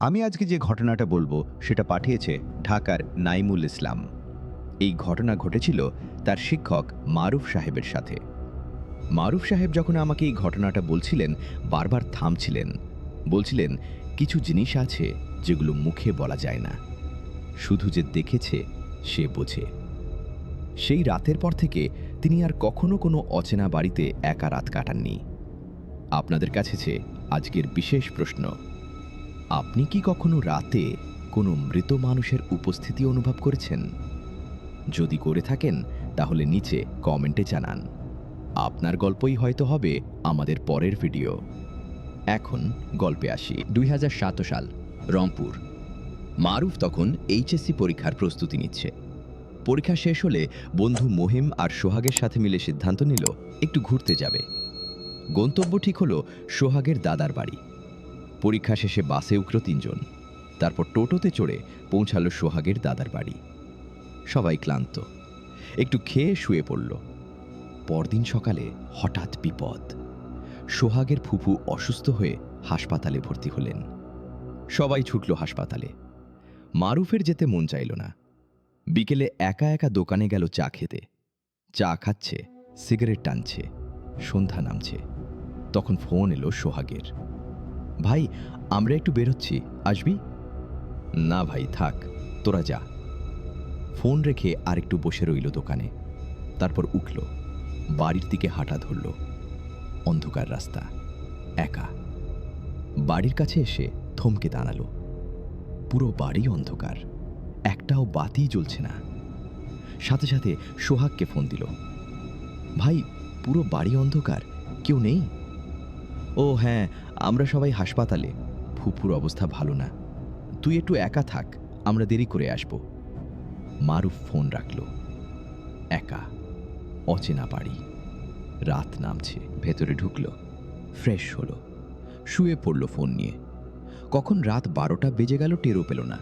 আমি আজকে যে ঘটনাটা বলবো সেটা পাঠিয়েছে ঢাকার নাইমুল ইসলাম। এই ঘটনা ঘটেছিল তার শিক্ষক মারুফ সাহেবের সাথে। মারুফ সাহেব যখন আমাকে এই ঘটনাটা বলছিলেন, বারবার থামছিলেন, বলছিলেন কিছু জিনিস আছে যেগুলো মুখে বলা যায় না, শুধু যে দেখেছে সে বোঝে। সেই রাতের পর থেকে তিনি আর কখনো কোনো অচেনা বাড়িতে একা রাত কাটাননি। আপনাদের কাছে আজকের বিশেষ প্রশ্ন, আপনি কি কখনো রাতে কোনো মৃত মানুষের উপস্থিতি অনুভব করেছেন? যদি করে থাকেন তাহলে নিচে কমেন্টে জানান। আপনার গল্পই হয়তো হবে আমাদের পরের ভিডিও। এখন গল্পে আসি। 2007 সাল, রংপুর। মারুফ তখন এইচএসসি পরীক্ষার প্রস্তুতি নিচ্ছে। পরীক্ষা শেষ হলে বন্ধু মহিম আর সোহাগের সাথে মিলে সিদ্ধান্ত নিল একটু ঘুরতে যাবে। গন্তব্য ঠিক হলো সোহাগের দাদার বাড়ি। পরীক্ষা শেষে বাসে উঠল 3 জন, তারপর টোটোতে চড়ে পৌঁছালো সোহাগের দাদার বাড়ি। সবাই ক্লান্ত, একটু খেয়ে শুয়ে পড়ল। পরদিন সকালে হঠাৎ বিপদ। সোহাগের ফুফু অসুস্থ হয়ে হাসপাতালে ভর্তি হলেন। সবাই ছুটল হাসপাতালে। মারুফের যেতে মন চাইল না। বিকেলে একা একা দোকানে গেল চা খেতে। চা খাচ্ছে, সিগারেট টানছে। সন্ধ্যা নামছে। তখন ফোন এলো সোহাগের। ভাই, আমরা একটু বেরোচ্ছি, আসবি? না ভাই, থাক, তোরা যা। ফোন রেখে আরেকটু বসে রইল দোকানে। তারপর উঠল, বাড়ির দিকে হাঁটা ধরল। অন্ধকার রাস্তা, একা। বাড়ির কাছে এসে থমকে দাঁড়ালো। পুরো বাড়ি অন্ধকার, একটাও বাতি জ্বলছে না। সাথে সাথে সোহাগকে ফোন দিল। ভাই, পুরো বাড়ি অন্ধকার, কেউ নেই? ও হ্যাঁ, আমরা সবাই হাসপাতালে, ফুপুর অবস্থা ভালো না, তুই একটু একা থাক, আমরা দেরি করে আসব। মারুফ ফোন রাখল। একা, অচেনা বাড়ি, রাত নামছে। ভেতরে ঢুকল, ফ্রেশ হলো, শুয়ে পড়ল ফোন নিয়ে। কখন রাত 12টা বেজে গেল টেরও পেল না।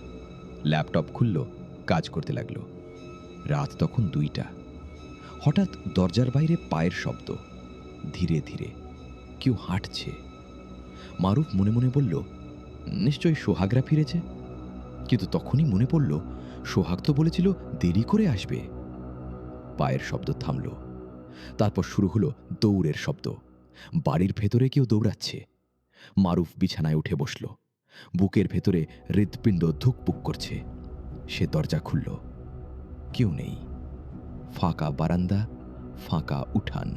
ল্যাপটপ খুলল, কাজ করতে লাগলো। রাত তখন 2টা। হঠাৎ দরজার বাইরে পায়ের শব্দ, ধীরে ধীরে কেউ হাঁটছে। মারুফ মনে মনে বলল, নিশ্চয়ই সোহাগরা ফিরেছে। কিন্তু তখনই মনে পড়ল, সোহাগ তো বলেছিল দেরি করে আসবে। পায়ের শব্দ থামল। তারপর শুরু হলো দৌড়ের শব্দ। বাড়ির ভেতরে কেউ দৌড়াচ্ছে। মারুফ বিছানায় উঠে বসল। বুকের ভেতরে হৃৎপিণ্ড ধুকপুক করছে। সে দরজা খুলল। কেউ নেই। ফাঁকা বারান্দা, ফাঁকা উঠান,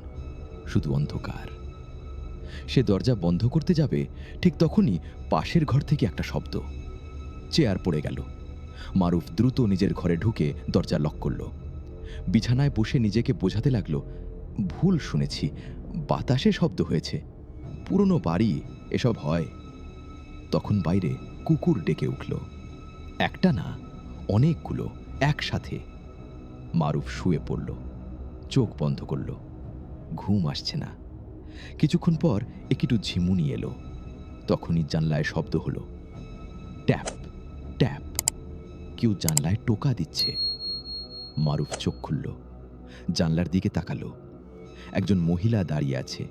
শুধু অন্ধকার। সে দরজা বন্ধ করতে যাবে, ঠিক তখনই পাশের ঘর থেকে একটা শব্দ। চেয়ার পড়ে গেল। মারুফ দ্রুত নিজের ঘরে ঢুকে দরজা লক করল। বিছানায় বসে নিজেকে বোঝাতে লাগলো, ভুল শুনেছি, বাতাসে শব্দ হয়েছে, পুরনো বাড়ি, এসব হয়। তখন বাইরে কুকুর ডেকে উঠল। একটা না, অনেকগুলো একসাথে। মারুফ শুয়ে পড়ল, চোখ বন্ধ করল। ঘুম আসছে না। কিছুক্ষণ পর একটু ঝিমুনি এলো। তখনই জানলায় শব্দ হলো, ট্যাপ ট্যাপ। কেউ জানলায় টোকা দিচ্ছে। মারুফ চোখ খুলল, জানলার দিকে তাকালো। একজন মহিলা দাঁড়িয়ে আছে,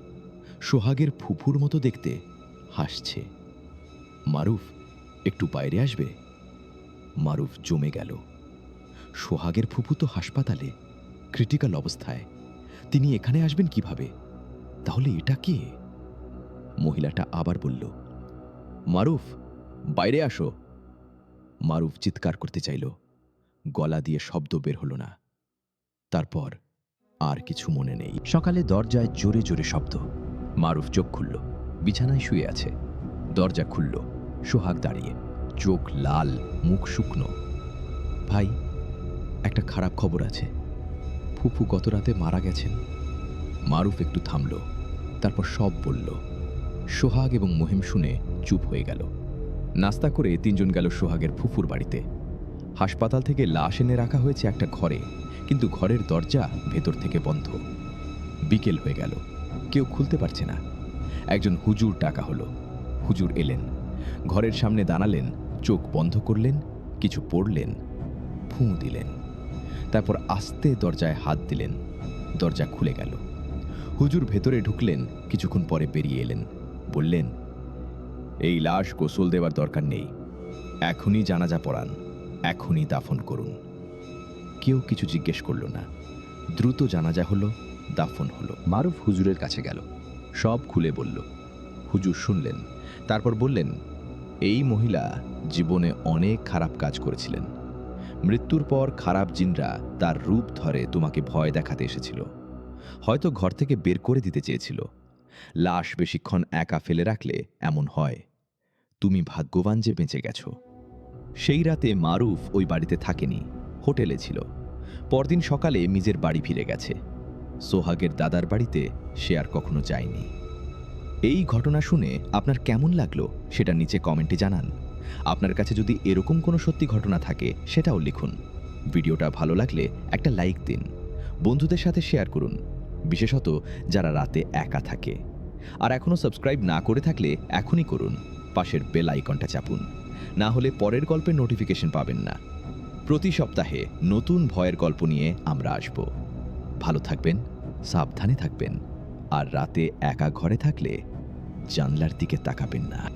সোহাগের ফুফুর মতো দেখতে, হাসছে। মারুফ, একটু বাইরে আসবে? মারুফ জমে গেল। সোহাগের ফুফু তো হাসপাতালে, ক্রিটিক্যাল অবস্থায়, তিনি এখানে আসবেন কিভাবে? তাহলে এটা কে? মহিলাটা আবার বলল, মারুফ, বাইরে আসো। মারুফ চিৎকার করতে চাইল, গলা দিয়ে শব্দ বের হলো না। তারপর আর কিছু মনে নেই। সকালে দরজায় জোরে জোরে শব্দ। মারুফ চোখ খুলল, বিছানায় শুয়ে আছে। দরজা খুলল, সোহাগ দাঁড়িয়ে, চোখ লাল, মুখ শুকনো। ভাই, একটা খারাপ খবর আছে, ফুফু গত রাতে মারা গেছেন। মারুফ একটু থামল, তারপর সব বলল। সোহাগ এবং মহিম শুনে চুপ হয়ে গেল। নাস্তা করে 3 জন গেল সোহাগের ফুফুর বাড়িতে। হাসপাতাল থেকে লাশ এনে রাখা হয়েছে একটা ঘরে, কিন্তু ঘরের দরজা ভেতর থেকে বন্ধ। বিকেল হয়ে গেল, কেউ খুলতে পারছে না। একজন হুজুর ডাকা হলো। হুজুর এলেন, ঘরের সামনে দাঁড়ালেন, চোখ বন্ধ করলেন, কিছু পড়লেন, ফুঁ দিলেন। তারপর আস্তে দরজায় হাত দিলেন। দরজা খুলে গেল। হুজুর ভেতরে ঢুকলেন, কিছুক্ষণ পরে বেরিয়ে এলেন। বললেন, এই লাশ গোসল দেওয়ার দরকার নেই, এখনই জানাজা পড়ান, এখনই দাফন করুন। কেউ কিছু জিজ্ঞেস করল না। দ্রুত জানাজা হলো, দাফন হলো। মারুফ হুজুরের কাছে গেল, সব খুলে বলল। হুজুর শুনলেন, তারপর বললেন, এই মহিলা জীবনে অনেক খারাপ কাজ করেছিলেন। মৃত্যুর পর খারাপ জিনরা তার রূপ ধরে তোমাকে ভয় দেখাতে এসেছিল। হয়তো ঘর থেকে বের করে দিতে চেয়েছিল। লাশ বেশিক্ষণ একা ফেলে রাখলে এমন হয়। তুমি ভাগ্যবান যে বেঁচে গেছো। সেই রাতে মারুফ ওই বাড়িতে থাকেনি, হোটেলে ছিল। পরদিন সকালে নিজের বাড়ি ফিরে গেছে। সোহাগের দাদার বাড়িতে সে আর কখনো যায়নি। এই ঘটনা শুনে আপনার কেমন লাগলো সেটা নিচে কমেন্টে জানান। আপনার কাছে যদি এরকম কোনো সত্যি ঘটনা থাকে সেটাও লিখুন। ভিডিওটা ভালো লাগলে একটা লাইক দিন, বন্ধুদের সাথে শেয়ার করুন, বিশেষত যারা রাতে একা থাকে। আর এখনও সাবস্ক্রাইব না করে থাকলে এখনই করুন, পাশের বেল আইকনটা চাপুন, না হলে পরের গল্পের নোটিফিকেশন পাবেন না। প্রতি সপ্তাহে নতুন ভয়ের গল্প নিয়ে আমরা আসব। ভালো থাকবেন, সাবধানে থাকবেন, আর রাতে একা ঘরে থাকলে জানলার দিকে তাকাবেন না।